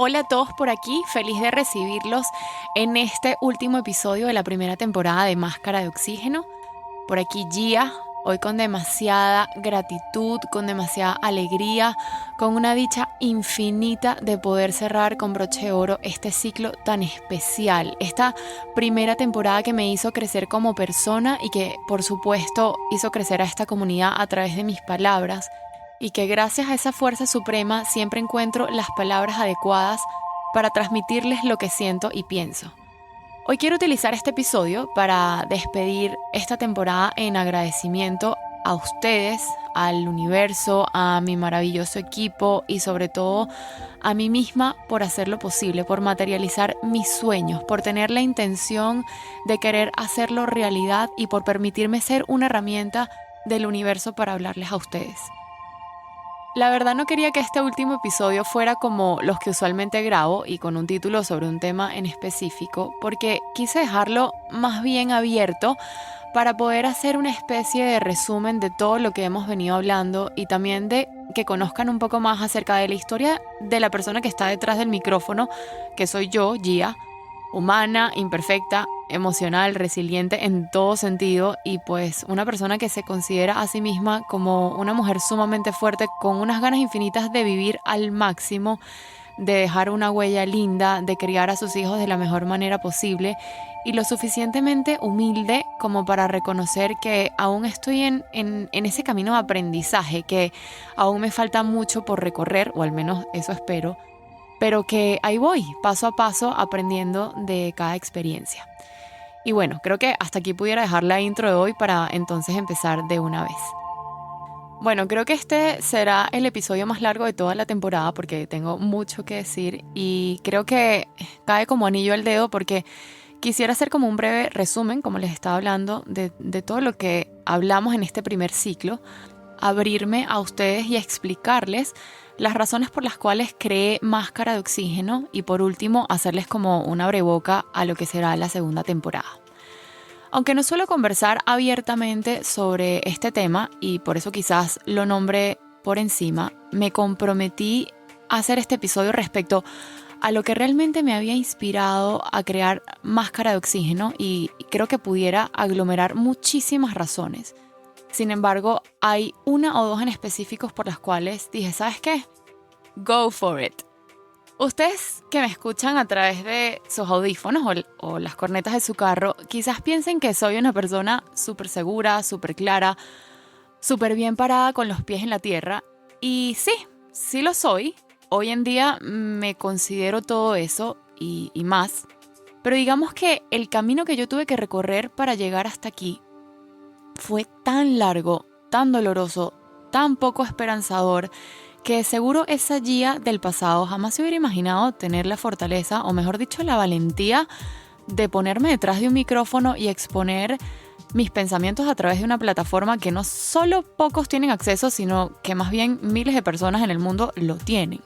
Hola a todos por aquí, feliz de recibirlos en este último episodio de la primera temporada de Máscara de Oxígeno. Por aquí Gia, hoy con demasiada gratitud, con demasiada alegría, con una dicha infinita de poder cerrar con broche de oro este ciclo tan especial, esta primera temporada que me hizo crecer como persona y que por supuesto hizo crecer a esta comunidad a través de mis palabras y que gracias a esa fuerza suprema siempre encuentro las palabras adecuadas para transmitirles lo que siento y pienso. Hoy quiero utilizar este episodio para despedir esta temporada en agradecimiento a ustedes, al universo, a mi maravilloso equipo y sobre todo a mí misma por hacerlo posible, por materializar mis sueños, por tener la intención de querer hacerlo realidad y por permitirme ser una herramienta del universo para hablarles a ustedes. La verdad no quería que este último episodio fuera como los que usualmente grabo y con un título sobre un tema en específico, porque quise dejarlo más bien abierto para poder hacer una especie de resumen de todo lo que hemos venido hablando y también de que conozcan un poco más acerca de la historia de la persona que está detrás del micrófono, que soy yo, Gia, humana, imperfecta, emocional, resiliente en todo sentido y pues una persona que se considera a sí misma como una mujer sumamente fuerte con unas ganas infinitas de vivir al máximo, de dejar una huella linda, de criar a sus hijos de la mejor manera posible y lo suficientemente humilde como para reconocer que aún estoy en ese camino de aprendizaje, que aún me falta mucho por recorrer, o al menos eso espero, pero que ahí voy, paso a paso, aprendiendo de cada experiencia. Y bueno, creo que hasta aquí pudiera dejar la intro de hoy para entonces empezar de una vez. Bueno, creo que este será el episodio más largo de toda la temporada porque tengo mucho que decir y creo que cae como anillo al dedo porque quisiera hacer como un breve resumen, como les estaba hablando, de todo lo que hablamos en este primer ciclo, abrirme a ustedes y explicarles las razones por las cuales creé Máscara de Oxígeno y por último hacerles como una abreboca a lo que será la segunda temporada. Aunque no suelo conversar abiertamente sobre este tema y por eso quizás lo nombré por encima, me comprometí a hacer este episodio respecto a lo que realmente me había inspirado a crear Máscara de Oxígeno y creo que pudiera aglomerar muchísimas razones. Sin embargo, hay una o dos en específicos por las cuales dije, ¿sabes qué? Go for it. Ustedes que me escuchan a través de sus audífonos o las cornetas de su carro, quizás piensen que soy una persona súper segura, súper clara, súper bien parada con los pies en la tierra. Y sí lo soy. Hoy en día me considero todo eso y más. Pero digamos que el camino que yo tuve que recorrer para llegar hasta aquí fue tan largo, tan doloroso, tan poco esperanzador, que seguro esa Gia del pasado jamás se hubiera imaginado tener la fortaleza, o mejor dicho, la valentía de ponerme detrás de un micrófono y exponer mis pensamientos a través de una plataforma que no solo pocos tienen acceso, sino que más bien miles de personas en el mundo lo tienen.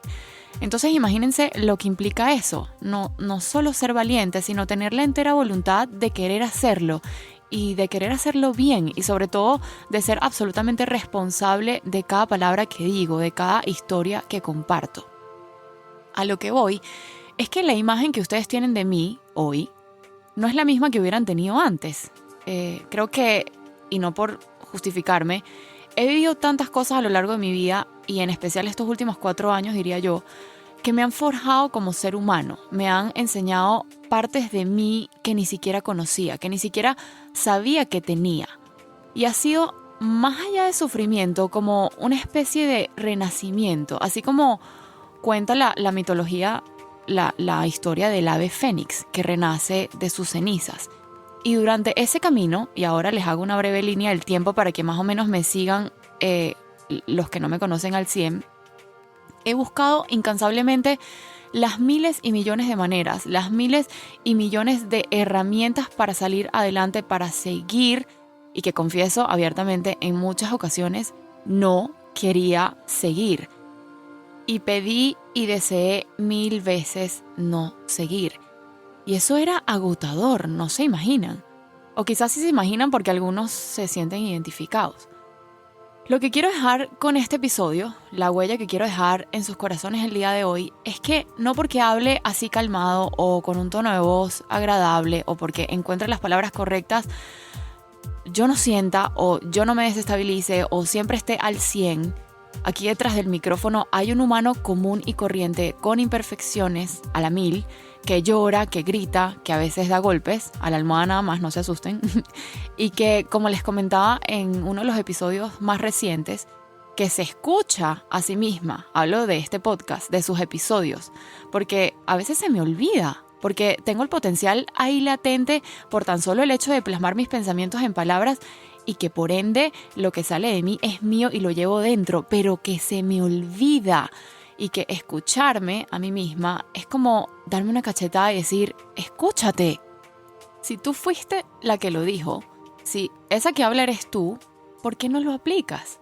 Entonces imagínense lo que implica eso, no solo ser valiente, sino tener la entera voluntad de querer hacerlo y de querer hacerlo bien y sobre todo de ser absolutamente responsable de cada palabra que digo, de cada historia que comparto. A lo que voy es que la imagen que ustedes tienen de mí hoy no es la misma que hubieran tenido antes. Creo que, y no por justificarme, he vivido tantas cosas a lo largo de mi vida y en especial estos últimos 4 años, diría yo, que me han forjado como ser humano, me han enseñado partes de mí que ni siquiera conocía, que ni siquiera sabía que tenía. Y ha sido, más allá de sufrimiento, como una especie de renacimiento, así como cuenta la mitología, la historia del ave fénix, que renace de sus cenizas. Y durante ese camino, y ahora les hago una breve línea del tiempo para que más o menos me sigan los que no me conocen al 100, he buscado incansablemente las miles y millones de maneras, las miles y millones de herramientas para salir adelante, para seguir, y que confieso abiertamente en muchas ocasiones no quería seguir. Y pedí y deseé 1000 veces no seguir. Y eso era agotador, no se imaginan. O quizás sí se imaginan porque algunos se sienten identificados. Lo que quiero dejar con este episodio, la huella que quiero dejar en sus corazones el día de hoy, es que no porque hable así calmado o con un tono de voz agradable o porque encuentre las palabras correctas, yo no sienta o yo no me desestabilice o siempre esté al 100. Aquí detrás del micrófono hay un humano común y corriente con imperfecciones a la 1000, que llora, que grita, que a veces da golpes, a la almohada nada más, no se asusten, y que, como les comentaba en uno de los episodios más recientes, que se escucha a sí misma. Hablo de este podcast, de sus episodios, porque a veces se me olvida, porque tengo el potencial ahí latente por tan solo el hecho de plasmar mis pensamientos en palabras y que por ende lo que sale de mí es mío y lo llevo dentro, pero que se me olvida. Y que escucharme a mí misma es como darme una cachetada y decir, escúchate. Si tú fuiste la que lo dijo, si esa que habla eres tú, ¿por qué no lo aplicas?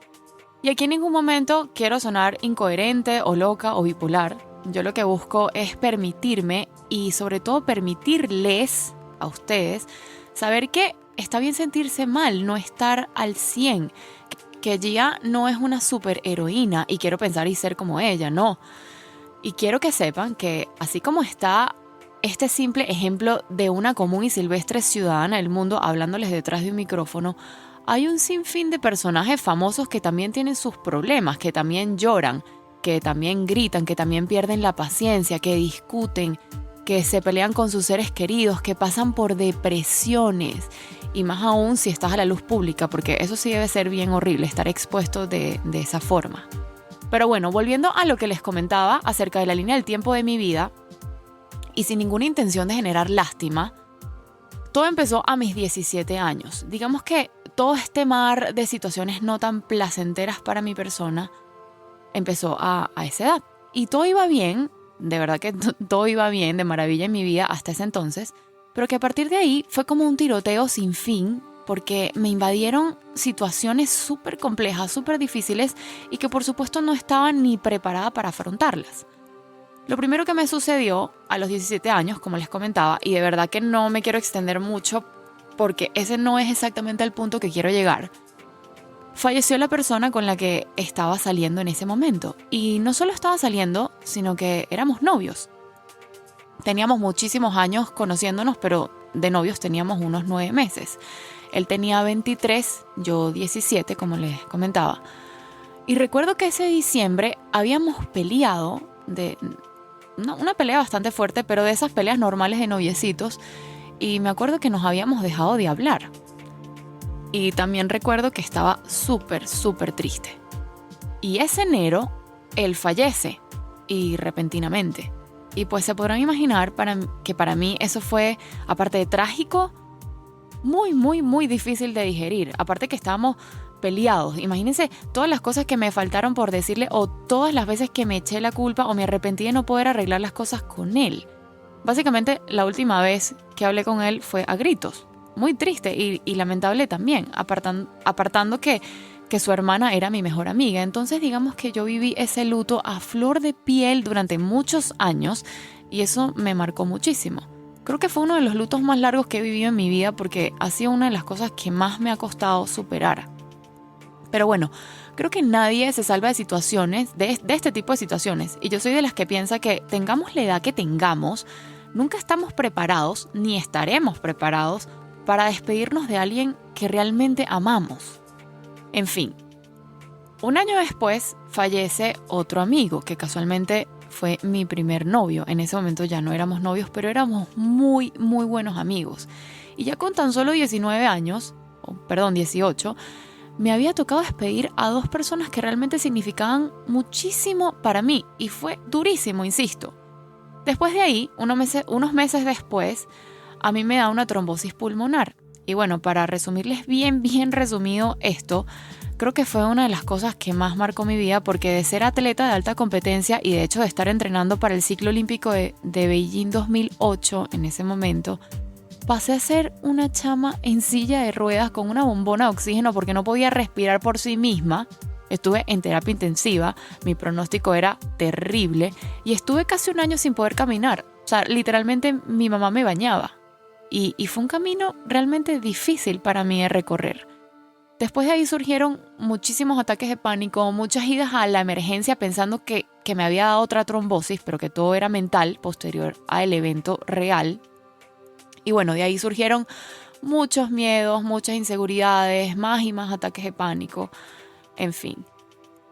Y aquí en ningún momento quiero sonar incoherente o loca o bipolar. Yo lo que busco es permitirme y sobre todo permitirles a ustedes saber que está bien sentirse mal, no estar al 100%. Que Gia no es una superheroína y quiero pensar y ser como ella, no. Y quiero que sepan que así como está este simple ejemplo de una común y silvestre ciudadana del mundo hablándoles detrás de un micrófono, hay un sinfín de personajes famosos que también tienen sus problemas, que también lloran, que también gritan, que también pierden la paciencia, que discuten, que se pelean con sus seres queridos, que pasan por depresiones. Y más aún si estás a la luz pública, porque eso sí debe ser bien horrible, estar expuesto de esa forma. Pero bueno, volviendo a lo que les comentaba acerca de la línea del tiempo de mi vida, y sin ninguna intención de generar lástima, todo empezó a mis 17 años. Digamos que todo este mar de situaciones no tan placenteras para mi persona empezó a esa edad. Y todo iba bien, de verdad que todo iba bien, de maravilla en mi vida hasta ese entonces, pero que a partir de ahí fue como un tiroteo sin fin, porque me invadieron situaciones súper complejas, súper difíciles y que por supuesto no estaba ni preparada para afrontarlas. Lo primero que me sucedió a los 17 años, como les comentaba, y de verdad que no me quiero extender mucho porque ese no es exactamente el punto que quiero llegar, falleció la persona con la que estaba saliendo en ese momento. Y no solo estaba saliendo, sino que éramos novios. Teníamos muchísimos años conociéndonos, pero de novios teníamos unos 9 meses. Él tenía 23, yo 17, como les comentaba. Y recuerdo que ese diciembre habíamos peleado, una pelea bastante fuerte, pero de esas peleas normales de noviecitos. Y me acuerdo que nos habíamos dejado de hablar. Y también recuerdo que estaba súper, súper triste. Y ese enero, él fallece, y repentinamente. Y pues se podrán imaginar que para mí eso fue, aparte de trágico, muy, muy, muy difícil de digerir. Aparte que estábamos peleados. Imagínense todas las cosas que me faltaron por decirle o todas las veces que me eché la culpa o me arrepentí de no poder arreglar las cosas con él. Básicamente, la última vez que hablé con él fue a gritos. Muy triste y lamentable también, apartando que su hermana era mi mejor amiga. Entonces digamos que yo viví ese luto a flor de piel durante muchos años y eso me marcó muchísimo. Creo que fue uno de los lutos más largos que he vivido en mi vida porque ha sido una de las cosas que más me ha costado superar. Pero bueno, creo que nadie se salva de situaciones, de este tipo de situaciones. Y yo soy de las que piensa que tengamos la edad que tengamos, nunca estamos preparados ni estaremos preparados para despedirnos de alguien que realmente amamos. En fin, un año después fallece otro amigo que casualmente fue mi primer novio. En ese momento ya no éramos novios, pero éramos muy, muy buenos amigos. Y ya con tan solo 18, me había tocado despedir a 2 personas que realmente significaban muchísimo para mí. Y fue durísimo, insisto. Después de ahí, unos meses después, a mí me da una trombosis pulmonar. Y bueno, para resumirles bien resumido esto, creo que fue una de las cosas que más marcó mi vida porque de ser atleta de alta competencia y de hecho de estar entrenando para el ciclo olímpico de Beijing 2008 en ese momento, pasé a ser una chama en silla de ruedas con una bombona de oxígeno porque no podía respirar por sí misma. Estuve en terapia intensiva, mi pronóstico era terrible y estuve casi un año sin poder caminar. O sea, literalmente mi mamá me bañaba. Y fue un camino realmente difícil para mí de recorrer. Después de ahí surgieron muchísimos ataques de pánico, muchas idas a la emergencia pensando que me había dado otra trombosis, pero que todo era mental posterior al evento real. Y bueno, de ahí surgieron muchos miedos, muchas inseguridades, más y más ataques de pánico, en fin.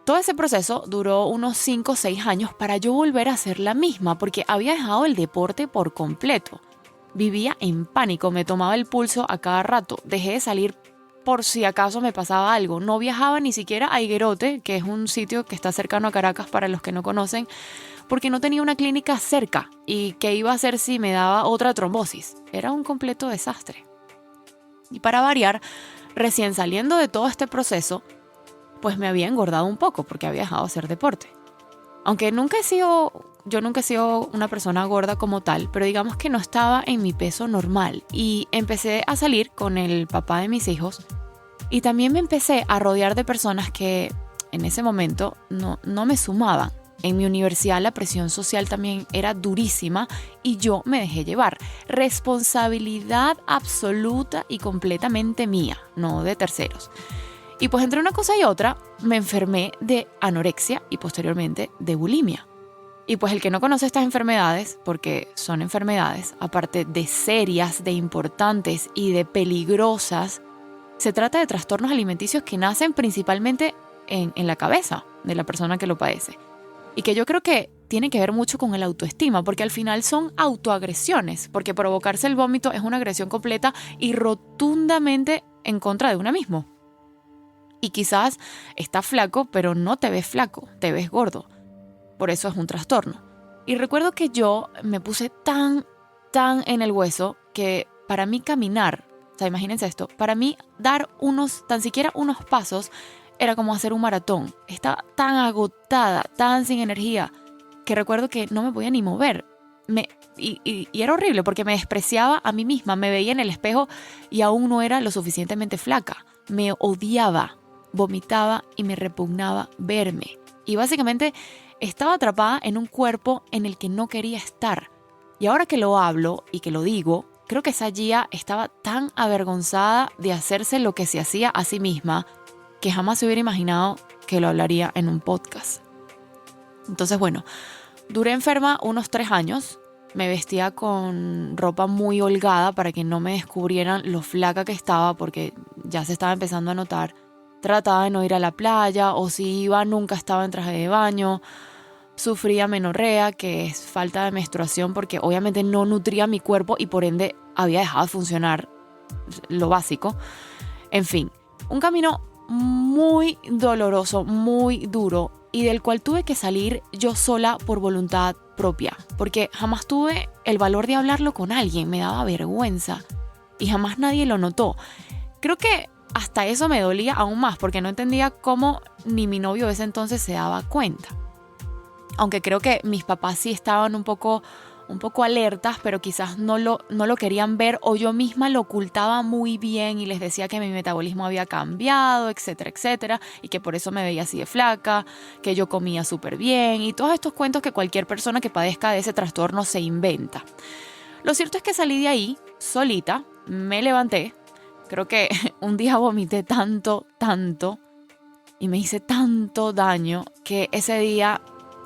Todo ese proceso duró unos 5 o 6 años para yo volver a ser la misma, porque había dejado el deporte por completo. Vivía en pánico, me tomaba el pulso a cada rato, dejé de salir por si acaso me pasaba algo. No viajaba ni siquiera a Higuerote, que es un sitio que está cercano a Caracas para los que no conocen, porque no tenía una clínica cerca. ¿Y qué iba a hacer si me daba otra trombosis? Era un completo desastre. Y para variar, recién saliendo de todo este proceso, pues me había engordado un poco porque había dejado de hacer deporte. Aunque yo nunca he sido una persona gorda como tal, pero digamos que no estaba en mi peso normal. Y empecé a salir con el papá de mis hijos y también me empecé a rodear de personas que en ese momento no me sumaban. En mi universidad la presión social también era durísima y yo me dejé llevar. Responsabilidad absoluta y completamente mía, no de terceros. Y pues entre una cosa y otra me enfermé de anorexia y posteriormente de bulimia. Y pues el que no conoce estas enfermedades, porque son enfermedades, aparte de serias, de importantes y de peligrosas, se trata de trastornos alimenticios que nacen principalmente en la cabeza de la persona que lo padece. Y que yo creo que tiene que ver mucho con el autoestima, porque al final son autoagresiones, porque provocarse el vómito es una agresión completa y rotundamente en contra de uno mismo. Y quizás estás flaco, pero no te ves flaco, te ves gordo. Por eso es un trastorno. Y recuerdo que yo me puse tan en el hueso que para mí caminar, o sea, imagínense esto, para mí dar tan siquiera unos pasos era como hacer un maratón. Estaba tan agotada, tan sin energía, que recuerdo que no me podía ni mover. Y era horrible porque me despreciaba a mí misma, me veía en el espejo y aún no era lo suficientemente flaca. Me odiaba, vomitaba y me repugnaba verme. Y básicamente estaba atrapada en un cuerpo en el que no quería estar. Y ahora que lo hablo y que lo digo, creo que esa Gia estaba tan avergonzada de hacerse lo que se hacía a sí misma que jamás se hubiera imaginado que lo hablaría en un podcast. Entonces, bueno, duré enferma unos 3 años. Me vestía con ropa muy holgada para que no me descubrieran lo flaca que estaba porque ya se estaba empezando a notar. Trataba de no ir a la playa o si iba nunca estaba en traje de baño. Sufría amenorrea, que es falta de menstruación porque obviamente no nutría mi cuerpo y por ende había dejado de funcionar lo básico. En fin, un camino muy doloroso, muy duro y del cual tuve que salir yo sola por voluntad propia, porque jamás tuve el valor de hablarlo con alguien, me daba vergüenza y jamás nadie lo notó. Creo que hasta eso me dolía aún más porque no entendía cómo ni mi novio de ese entonces se daba cuenta. Aunque creo que mis papás sí estaban un poco alertas, pero quizás no lo querían ver o yo misma lo ocultaba muy bien y les decía que mi metabolismo había cambiado, etcétera, etcétera, y que por eso me veía así de flaca, que yo comía súper bien y todos estos cuentos que cualquier persona que padezca de ese trastorno se inventa. Lo cierto es que salí de ahí solita, me levanté, creo que un día vomité tanto y me hice tanto daño que ese día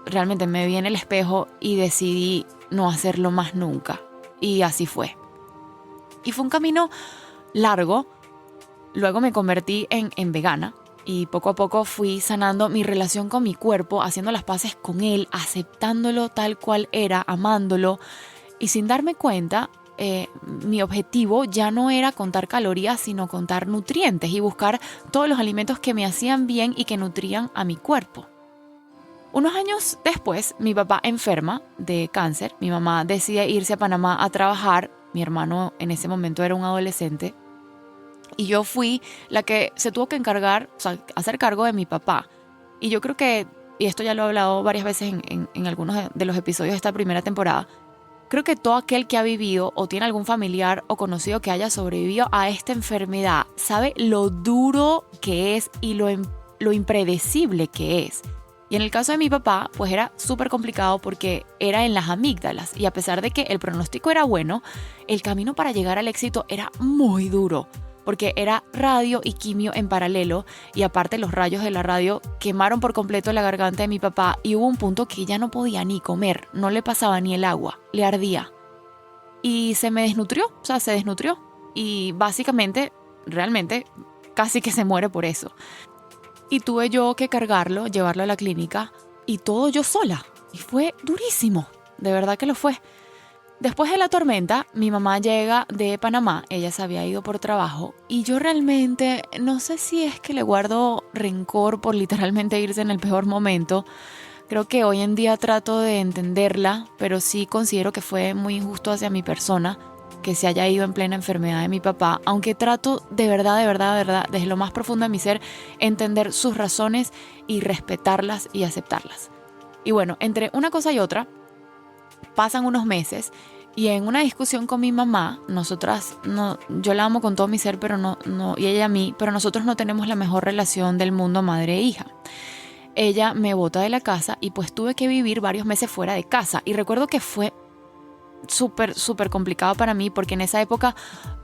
realmente me vi en el espejo y decidí no hacerlo más nunca. Y así fue. Y fue un camino largo. Luego me convertí en vegana y poco a poco fui sanando mi relación con mi cuerpo, haciendo las paces con él, aceptándolo tal cual era, amándolo. Y sin darme cuenta, mi objetivo ya no era contar calorías, sino contar nutrientes y buscar todos los alimentos que me hacían bien y que nutrían a mi cuerpo. Unos años después, mi papá enferma de cáncer, mi mamá decide irse a Panamá a trabajar, mi hermano en ese momento era un adolescente, y yo fui la que se tuvo que encargar, o sea, hacer cargo de mi papá. Y yo creo que, y esto ya lo he hablado varias veces en algunos de los episodios de esta primera temporada, creo que todo aquel que ha vivido o tiene algún familiar o conocido que haya sobrevivido a esta enfermedad sabe lo duro que es y lo impredecible que es. Y en el caso de mi papá, pues era súper complicado porque era en las amígdalas. Y a pesar de que el pronóstico era bueno, el camino para llegar al éxito era muy duro. porque era radio y quimio en paralelo, y aparte los rayos de la radio quemaron por completo la garganta de mi papá y hubo un punto que ya no podía ni comer, no le pasaba ni el agua, le ardía. Y se desnutrió y básicamente, realmente, casi que se muere por eso. Y tuve yo que cargarlo, llevarlo a la clínica y todo yo sola. Y fue durísimo, de verdad que lo fue. Después de la tormenta, mi mamá llega de Panamá, ella se había ido por trabajo y yo realmente no sé si es que le guardo rencor por literalmente irse en el peor momento. Creo que hoy en día trato de entenderla, pero sí considero que fue muy injusto hacia mi persona que se haya ido en plena enfermedad de mi papá, aunque trato de verdad, desde lo más profundo de mi ser, entender sus razones y respetarlas y aceptarlas. Y bueno, entre una cosa y otra, pasan unos meses y en una discusión con mi mamá, yo la amo con todo mi ser, y ella a mí, pero nosotros no tenemos la mejor relación del mundo madre e hija. Ella me bota de la casa y pues tuve que vivir varios meses fuera de casa. Y recuerdo que fue súper complicado para mí porque en esa época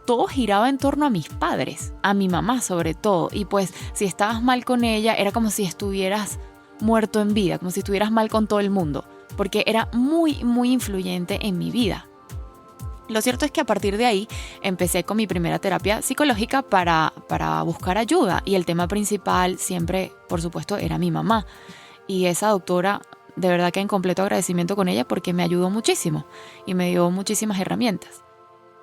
todo giraba en torno a mis padres, a mi mamá sobre todo. Y pues si estabas mal con ella era como si estuvieras muerto en vida, como si estuvieras mal con todo el mundo, porque era muy influyente en mi vida. Lo cierto es que a partir de ahí empecé con mi primera terapia psicológica para buscar ayuda y el tema principal siempre, por supuesto, era mi mamá. Y esa doctora, de verdad que en completo agradecimiento con ella porque me ayudó muchísimo y me dio muchísimas herramientas.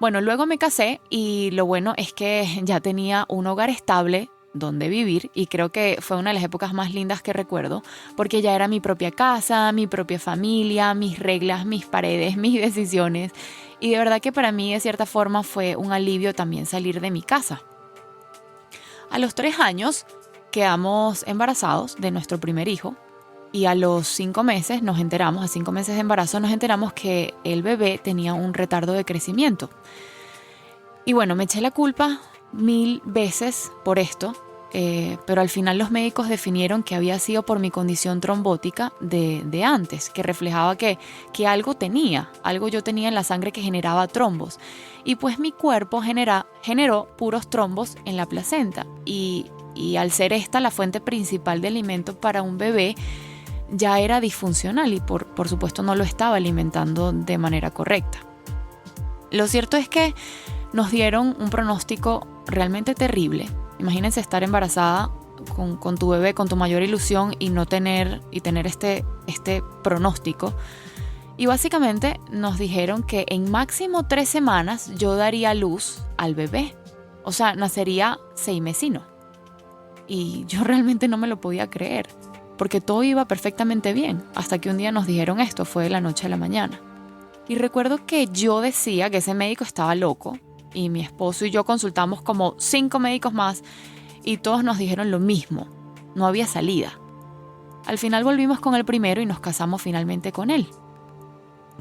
Bueno, luego me casé y lo bueno es que ya tenía un hogar estable donde vivir y creo que fue una de las épocas más lindas que recuerdo porque ya era mi propia casa, mi propia familia, mis reglas, mis paredes, mis decisiones y de verdad que para mí de cierta forma fue un alivio también salir de mi casa. A los 3 años quedamos embarazados de nuestro primer hijo y a los 5 meses a 5 meses de embarazo nos enteramos que el bebé tenía un retardo de crecimiento. Y bueno, me eché la culpa 1000 veces por esto, pero al final los médicos definieron que había sido por mi condición trombótica de antes, que reflejaba que algo yo tenía en la sangre que generaba trombos. Y pues mi cuerpo generó puros trombos en la placenta. Y al ser esta la fuente principal de alimento para un bebé, ya era disfuncional y por supuesto no lo estaba alimentando de manera correcta. Lo cierto es que nos dieron un pronóstico realmente terrible. Imagínense estar embarazada con tu bebé, con tu mayor ilusión y tener este pronóstico. Y básicamente nos dijeron que en máximo 3 semanas yo daría luz al bebé. O sea, nacería 6mesino. Y yo realmente no me lo podía creer, porque todo iba perfectamente bien, hasta que un día nos dijeron esto, fue de la noche a la mañana. Y recuerdo que yo decía que ese médico estaba loco, y mi esposo y yo consultamos como 5 médicos más, y todos nos dijeron lo mismo, no había salida. Al final volvimos con el primero y nos casamos finalmente con él.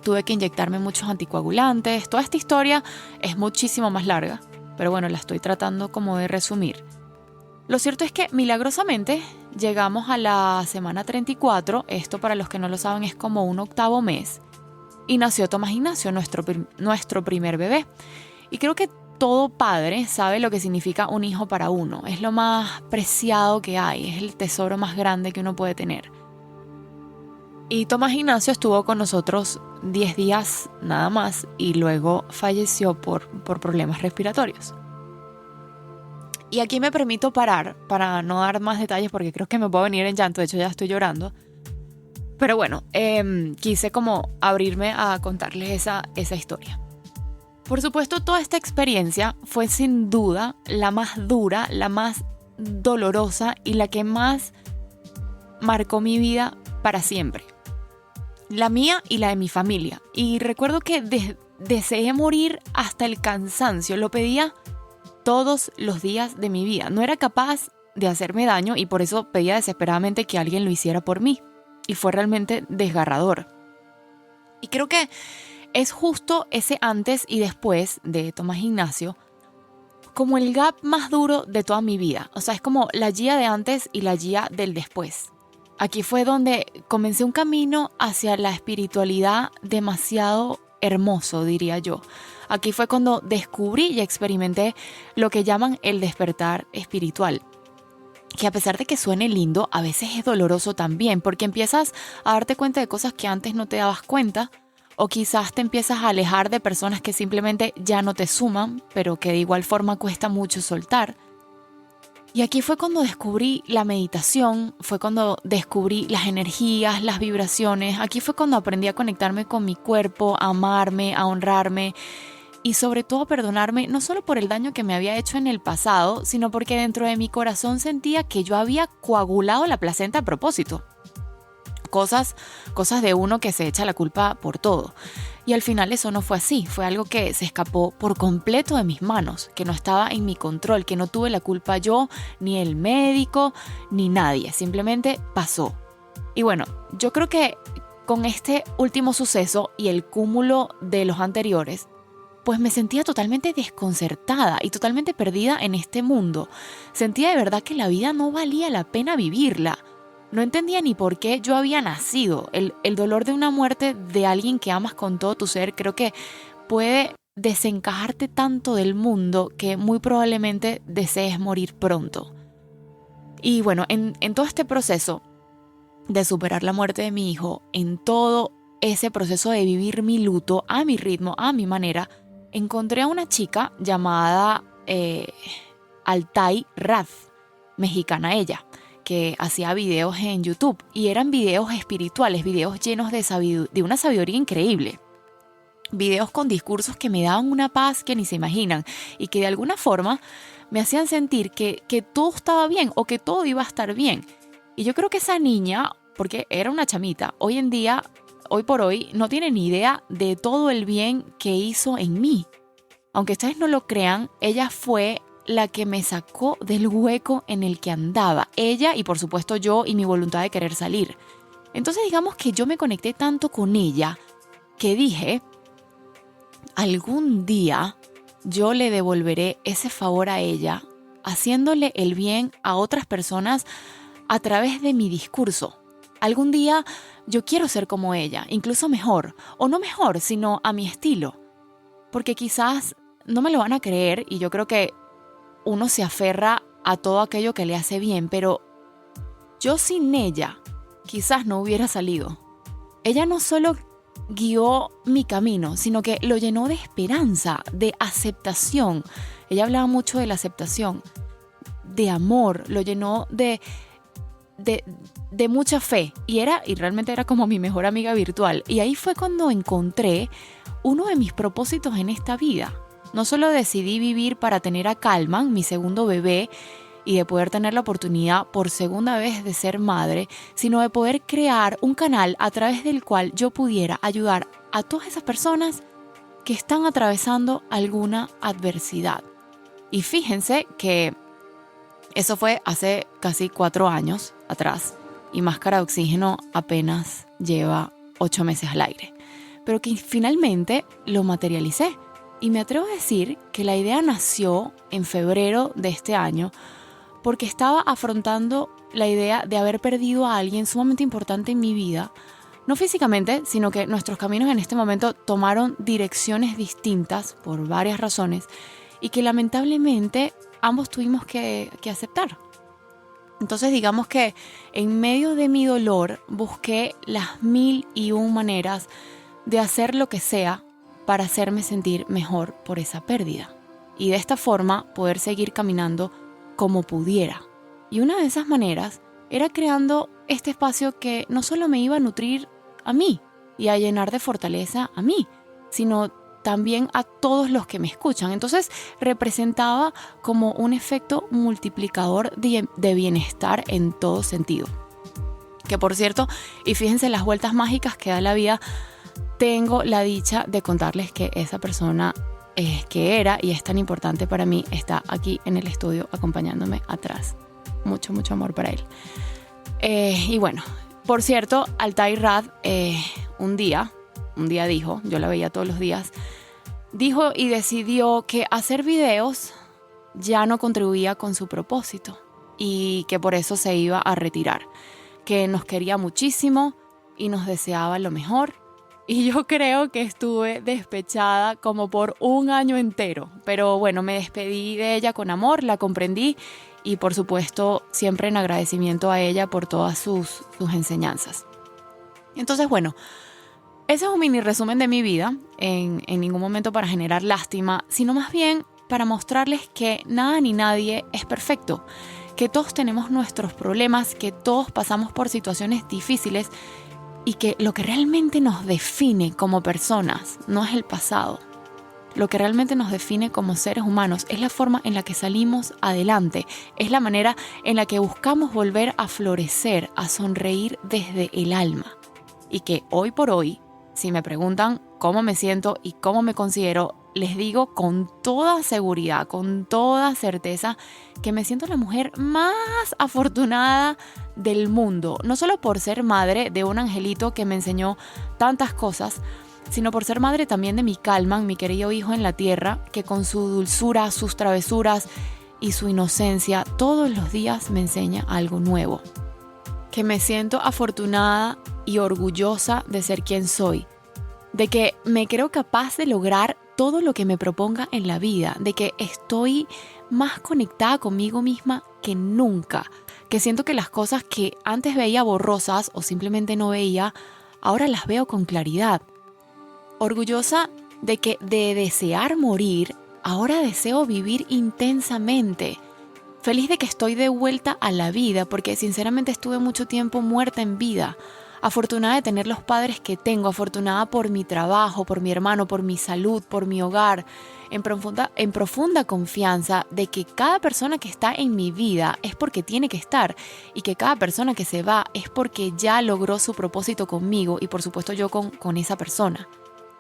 Tuve que inyectarme muchos anticoagulantes, toda esta historia es muchísimo más larga, pero bueno, la estoy tratando como de resumir. Lo cierto es que milagrosamente llegamos a la semana 34, esto para los que no lo saben es como un 8º mes, y nació Tomás Ignacio, nuestro primer bebé. Y creo que todo padre sabe lo que significa un hijo para uno, es lo más preciado que hay, es el tesoro más grande que uno puede tener. Y Tomás Ignacio estuvo con nosotros 10 días nada más y luego falleció por problemas respiratorios. Y aquí me permito parar para no dar más detalles porque creo que me puedo venir en llanto, de hecho ya estoy llorando. Pero bueno, quise como abrirme a contarles esa historia. Por supuesto, toda esta experiencia fue sin duda la más dura, la más dolorosa y la que más marcó mi vida para siempre. La mía y la de mi familia. Y recuerdo que deseé morir hasta el cansancio, lo pedía todos los días de mi vida. No era capaz de hacerme daño y por eso pedía desesperadamente que alguien lo hiciera por mí. Y fue realmente desgarrador. Y creo que es justo ese antes y después de Tomás Ignacio como el gap más duro de toda mi vida. O sea, es como la Gia de antes y la Gia del después. Aquí fue donde comencé un camino hacia la espiritualidad demasiado hermoso, diría yo. Aquí fue cuando descubrí y experimenté lo que llaman el despertar espiritual, que a pesar de que suene lindo, a veces es doloroso también, porque empiezas a darte cuenta de cosas que antes no te dabas cuenta, o quizás te empiezas a alejar de personas que simplemente ya no te suman, pero que de igual forma cuesta mucho soltar. Y aquí fue cuando descubrí la meditación, fue cuando descubrí las energías, las vibraciones. Aquí fue cuando aprendí a conectarme con mi cuerpo, a amarme, a honrarme y sobre todo a perdonarme, no solo por el daño que me había hecho en el pasado, sino porque dentro de mi corazón sentía que yo había coagulado la placenta a propósito. Cosas de uno que se echa la culpa por todo. Y al final eso no fue así, fue algo que se escapó por completo de mis manos, que no estaba en mi control, que no tuve la culpa yo, ni el médico, ni nadie, simplemente pasó. Y bueno, yo creo que con este último suceso y el cúmulo de los anteriores, pues me sentía totalmente desconcertada y totalmente perdida en este mundo. Sentía de verdad que la vida no valía la pena vivirla. No entendía ni por qué yo había nacido. El dolor de una muerte de alguien que amas con todo tu ser creo que puede desencajarte tanto del mundo que muy probablemente desees morir pronto. Y bueno, en todo este proceso de superar la muerte de mi hijo, en todo ese proceso de vivir mi luto a mi ritmo, a mi manera, encontré a una chica llamada Altai Rad, mexicana ella, que hacía videos en YouTube y eran videos espirituales, videos llenos de una sabiduría increíble. Videos con discursos que me daban una paz que ni se imaginan y que de alguna forma me hacían sentir que todo estaba bien o que todo iba a estar bien. Y yo creo que esa niña, porque era una chamita, hoy en día, hoy por hoy, no tiene ni idea de todo el bien que hizo en mí. Aunque ustedes no lo crean, ella fue la que me sacó del hueco en el que andaba. Ella y por supuesto yo y mi voluntad de querer salir. Entonces digamos que yo me conecté tanto con ella que dije, algún día yo le devolveré ese favor a ella, haciéndole el bien a otras personas a través de mi discurso. Algún día yo quiero ser como ella, incluso mejor, o no mejor, sino a mi estilo. Porque quizás no me lo van a creer y yo creo que uno se aferra a todo aquello que le hace bien, pero yo sin ella quizás no hubiera salido. Ella no solo guió mi camino, sino que lo llenó de esperanza, de aceptación. Ella hablaba mucho de la aceptación, de amor, lo llenó de mucha fe y realmente era como mi mejor amiga virtual. Y ahí fue cuando encontré uno de mis propósitos en esta vida. No solo decidí vivir para tener a Calman, mi segundo bebé, y de poder tener la oportunidad por segunda vez de ser madre, sino de poder crear un canal a través del cual yo pudiera ayudar a todas esas personas que están atravesando alguna adversidad. Y fíjense que eso fue hace casi 4 años atrás y Máscara de Oxígeno apenas lleva 8 meses al aire. Pero que finalmente lo materialicé. Y me atrevo a decir que la idea nació en febrero de este año porque estaba afrontando la idea de haber perdido a alguien sumamente importante en mi vida, no físicamente, sino que nuestros caminos en este momento tomaron direcciones distintas por varias razones y que lamentablemente ambos tuvimos que aceptar. Entonces digamos que en medio de mi dolor busqué las 1001 maneras de hacer lo que sea para hacerme sentir mejor por esa pérdida y de esta forma poder seguir caminando como pudiera. Y una de esas maneras era creando este espacio que no solo me iba a nutrir a mí y a llenar de fortaleza a mí, sino también a todos los que me escuchan. Entonces representaba como un efecto multiplicador de bienestar en todo sentido. Que por cierto, y fíjense las vueltas mágicas que da la vida, tengo la dicha de contarles que esa persona que era y es tan importante para mí está aquí en el estudio acompañándome atrás. Mucho, mucho amor para él. Y bueno, por cierto, Altai Rad un día dijo, yo la veía todos los días, dijo y decidió que hacer videos ya no contribuía con su propósito y que por eso se iba a retirar, que nos quería muchísimo y nos deseaba lo mejor Y yo creo que estuve despechada como por un año entero. Pero bueno, me despedí de ella con amor, la comprendí y por supuesto siempre en agradecimiento a ella por todas sus enseñanzas. Entonces bueno, ese es un mini resumen de mi vida, en ningún momento para generar lástima, sino más bien para mostrarles que nada ni nadie es perfecto, que todos tenemos nuestros problemas, que todos pasamos por situaciones difíciles y que lo que realmente nos define como personas no es el pasado. Lo que realmente nos define como seres humanos es la forma en la que salimos adelante, es la manera en la que buscamos volver a florecer, a sonreír desde el alma. Y que hoy por hoy, si me preguntan cómo me siento y cómo me considero, les digo con toda seguridad, con toda certeza, que me siento la mujer más afortunada del mundo. No solo por ser madre de un angelito que me enseñó tantas cosas, sino por ser madre también de mi Calman, mi querido hijo en la tierra, que con su dulzura, sus travesuras y su inocencia todos los días me enseña algo nuevo. Que me siento afortunada y orgullosa de ser quien soy, de que me creo capaz de lograr todo lo que me proponga en la vida, de que estoy más conectada conmigo misma que nunca, que siento que las cosas que antes veía borrosas o simplemente no veía, ahora las veo con claridad. Orgullosa de que de desear morir, ahora deseo vivir intensamente. Feliz de que estoy de vuelta a la vida, porque sinceramente estuve mucho tiempo muerta en vida. Afortunada de tener los padres que tengo, afortunada por mi trabajo, por mi hermano, por mi salud, por mi hogar, en profunda confianza de que cada persona que está en mi vida es porque tiene que estar y que cada persona que se va es porque ya logró su propósito conmigo y por supuesto yo con esa persona.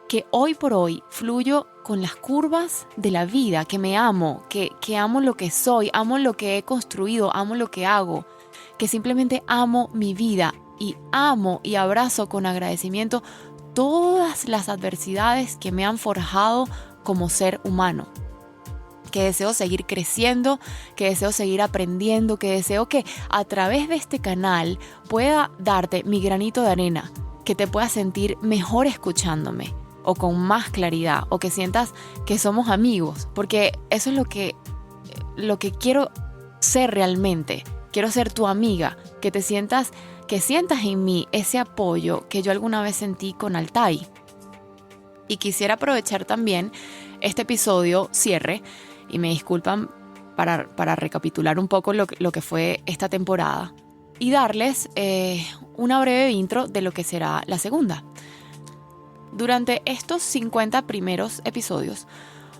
Que hoy por hoy fluyo con las curvas de la vida, que me amo, que amo lo que soy, amo lo que he construido, amo lo que hago, que simplemente amo mi vida y amo y abrazo con agradecimiento todas las adversidades que me han forjado como ser humano. Que deseo seguir creciendo, que deseo seguir aprendiendo, que deseo que a través de este canal pueda darte mi granito de arena, que te puedas sentir mejor escuchándome o con más claridad o que sientas que somos amigos, porque eso es lo que quiero ser realmente. Quiero ser tu amiga, que sientas en mí ese apoyo que yo alguna vez sentí con Altai. Y quisiera aprovechar también este episodio cierre, y me disculpan para recapitular un poco lo que fue esta temporada, y darles una breve intro de lo que será la segunda. Durante estos 50 primeros episodios,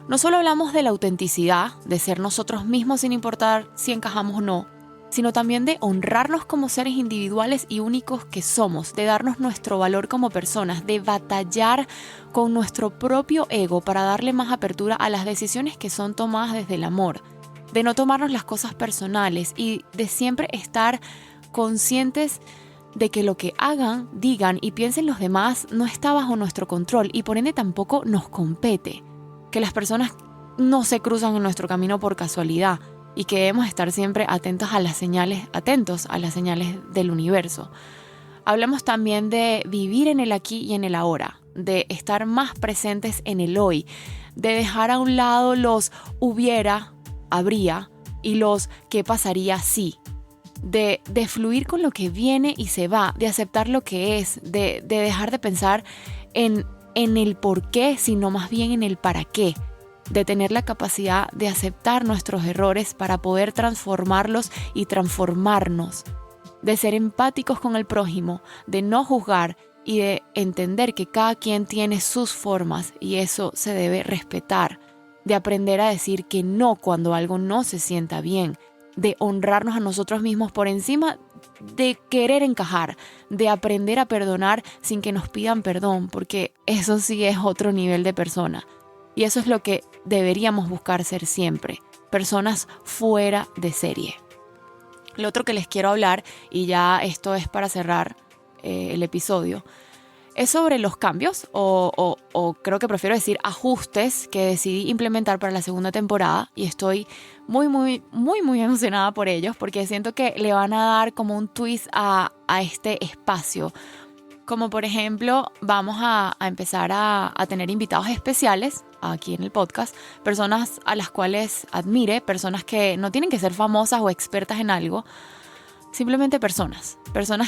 no solo hablamos de la autenticidad, de ser nosotros mismos sin importar si encajamos o no, sino también de honrarnos como seres individuales y únicos que somos, de darnos nuestro valor como personas, de batallar con nuestro propio ego para darle más apertura a las decisiones que son tomadas desde el amor, de no tomarnos las cosas personales y de siempre estar conscientes de que lo que hagan, digan y piensen los demás no está bajo nuestro control y por ende tampoco nos compete, que las personas no se cruzan en nuestro camino por casualidad, y que debemos estar siempre atentos a las señales del universo. Hablamos también de vivir en el aquí y en el ahora, de estar más presentes en el hoy, de dejar a un lado los hubiera, habría y los qué pasaría si, de fluir con lo que viene y se va, de aceptar lo que es, de dejar de pensar en el por qué, sino más bien en el para qué, de tener la capacidad de aceptar nuestros errores para poder transformarlos y transformarnos, de ser empáticos con el prójimo, de no juzgar y de entender que cada quien tiene sus formas y eso se debe respetar, de aprender a decir que no cuando algo no se sienta bien, de honrarnos a nosotros mismos por encima de querer encajar, de aprender a perdonar sin que nos pidan perdón, porque eso sí es otro nivel de persona. Y eso es lo que deberíamos buscar ser siempre, personas fuera de serie. Lo otro que les quiero hablar, y ya esto es para cerrar el episodio, es sobre los cambios, o creo que prefiero decir ajustes que decidí implementar para la segunda temporada, y estoy muy emocionada por ellos, porque siento que le van a dar como un twist a este espacio. Como por ejemplo, vamos a empezar a tener invitados especiales aquí en el podcast, personas a las cuales admire, personas que no tienen que ser famosas o expertas en algo, simplemente personas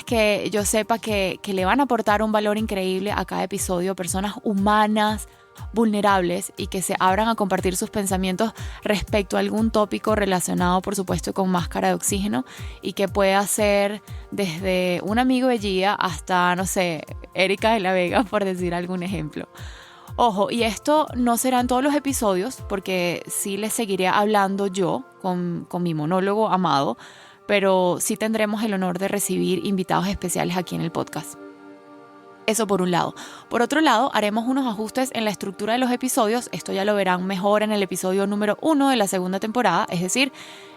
que yo sepa que le van a aportar un valor increíble a cada episodio, personas humanas, vulnerables y que se abran a compartir sus pensamientos respecto a algún tópico relacionado, por supuesto, con Máscara de Oxígeno, y que pueda ser desde un amigo de Gia hasta, no sé, Erika de la Vega, por decir algún ejemplo. Ojo, y esto no será en todos los episodios, porque sí les seguiré hablando yo con mi monólogo amado, pero sí tendremos el honor de recibir invitados especiales aquí en el podcast. Eso por un lado. Por otro lado, haremos unos ajustes en la estructura de los episodios. Esto ya lo verán mejor en el episodio número 1 de la segunda temporada, es decir,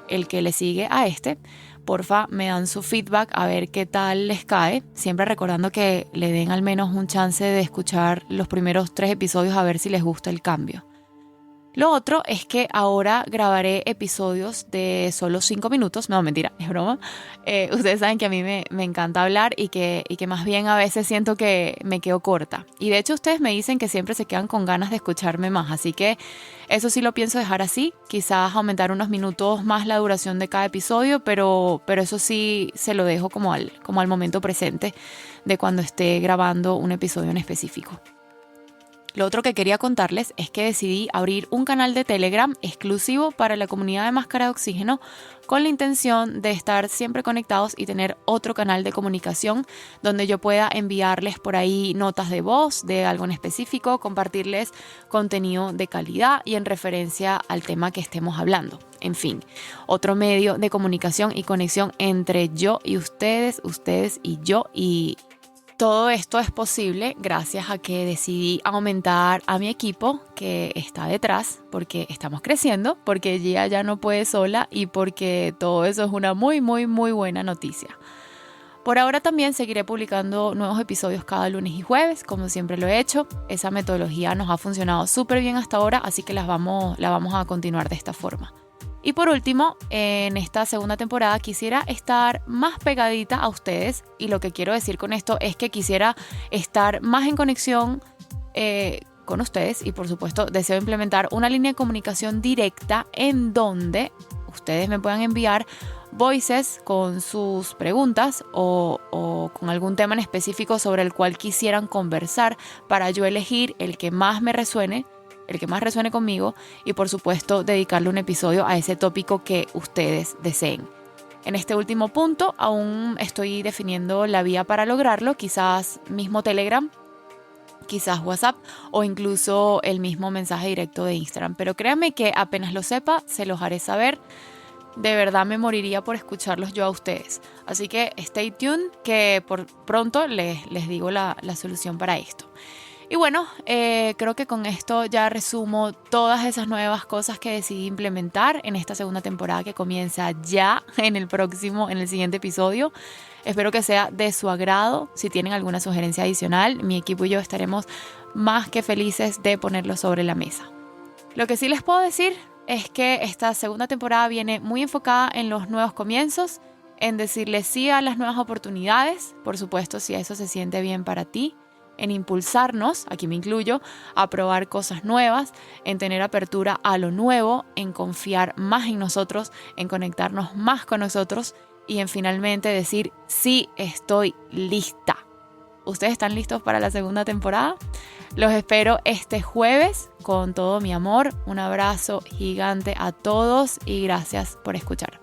el que le sigue a este. Porfa, me dan su feedback a ver qué tal les cae. Siempre recordando que le den al menos un chance de escuchar los primeros 3 episodios a ver si les gusta el cambio. Lo otro es que ahora grabaré episodios de solo 5 minutos. No, mentira, es broma. Ustedes saben que a mí me encanta hablar y que más bien a veces siento que me quedo corta. Y de hecho ustedes me dicen que siempre se quedan con ganas de escucharme más. Así que eso sí lo pienso dejar así. Quizás aumentar unos minutos más la duración de cada episodio, pero eso sí se lo dejo como al momento presente de cuando esté grabando un episodio en específico. Lo otro que quería contarles es que decidí abrir un canal de Telegram exclusivo para la comunidad de Máscara de Oxígeno con la intención de estar siempre conectados y tener otro canal de comunicación donde yo pueda enviarles por ahí notas de voz de algo en específico, compartirles contenido de calidad y en referencia al tema que estemos hablando. En fin, otro medio de comunicación y conexión entre yo y ustedes y yo, y todo esto es posible gracias a que decidí aumentar a mi equipo que está detrás, porque estamos creciendo, porque Gia ya no puede sola y porque todo eso es una muy, muy, muy buena noticia. Por ahora también seguiré publicando nuevos episodios cada lunes y jueves, como siempre lo he hecho. Esa metodología nos ha funcionado súper bien hasta ahora, así que la vamos a continuar de esta forma. Y por último, en esta segunda temporada quisiera estar más pegadita a ustedes, y lo que quiero decir con esto es que quisiera estar más en conexión con ustedes, y por supuesto deseo implementar una línea de comunicación directa en donde ustedes me puedan enviar voices con sus preguntas o con algún tema en específico sobre el cual quisieran conversar para yo elegir el que más me resuene, el que más resuene conmigo, y por supuesto dedicarle un episodio a ese tópico que ustedes deseen. En este último punto aún estoy definiendo la vía para lograrlo, quizás mismo Telegram, quizás WhatsApp o incluso el mismo mensaje directo de Instagram, pero créanme que apenas lo sepa se los haré saber. De verdad me moriría por escucharlos yo a ustedes, así que stay tuned, que por pronto les digo la solución para esto. Y bueno, creo que con esto ya resumo todas esas nuevas cosas que decidí implementar en esta segunda temporada que comienza ya en el siguiente episodio. Espero que sea de su agrado. Si tienen alguna sugerencia adicional, mi equipo y yo estaremos más que felices de ponerlo sobre la mesa. Lo que sí les puedo decir es que esta segunda temporada viene muy enfocada en los nuevos comienzos, en decirle sí a las nuevas oportunidades, por supuesto si eso se siente bien para ti, en impulsarnos, aquí me incluyo, a probar cosas nuevas, en tener apertura a lo nuevo, en confiar más en nosotros, en conectarnos más con nosotros y en finalmente decir, sí, estoy lista. ¿Ustedes están listos para la segunda temporada? Los espero este jueves con todo mi amor. Un abrazo gigante a todos y gracias por escuchar.